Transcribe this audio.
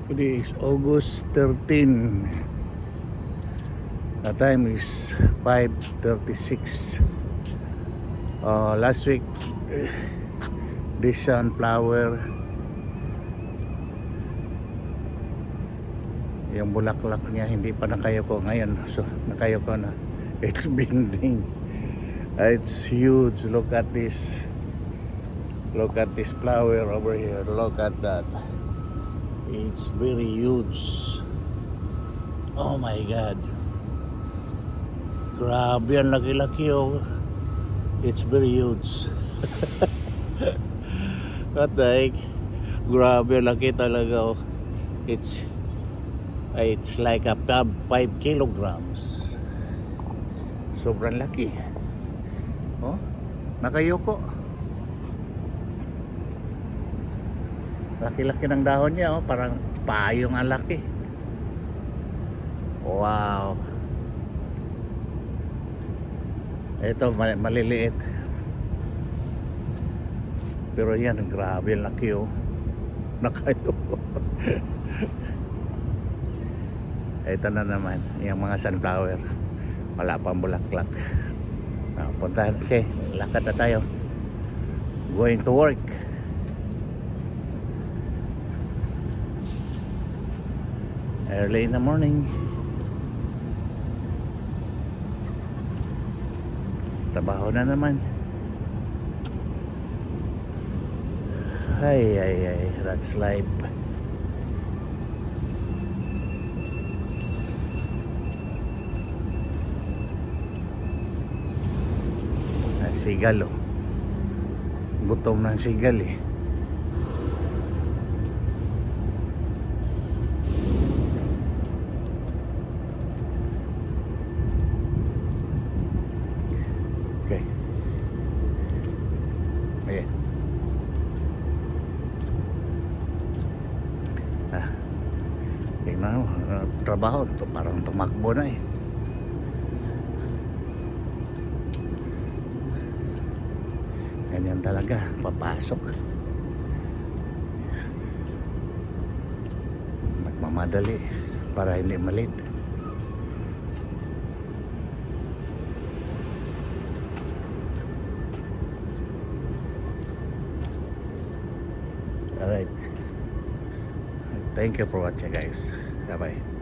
Today is August 13. The time is 5:36. Last week, this sunflower, yung bulaklak niya hindi pa nakayoko. Ngayon, so nakayoko na. It's bending. It's huge. Look at this. Look at this flower over here. Look at that. It's very huge. Oh my God. Grabe, ang laki-laki oh. It's very huge. What the heck? Grabe, laki talaga oh. It's like a 5 kilograms. Sobrang laki. Oh, nakayoko. Laki-laki ng dahon niya oh, parang payong ang laki. Wow. Ito maliliit. Pero yan, grabe ang laki oh. Nakayoko. Ito na naman, yung mga sunflower. Wala pang bulaklak. Puntahan kasi, lakad na tayo. Going to work. Early in the morning. Trabaho na naman. Ay, that's life. Sigal oh. Gutom ng sigal eh. Okay. Okay. Tingnan mo, trabaho to, parang tumakbo na eh. Ganyan talaga, papasok. Magmamadali para hindi malate. Alright. Thank you for watching guys. Bye bye.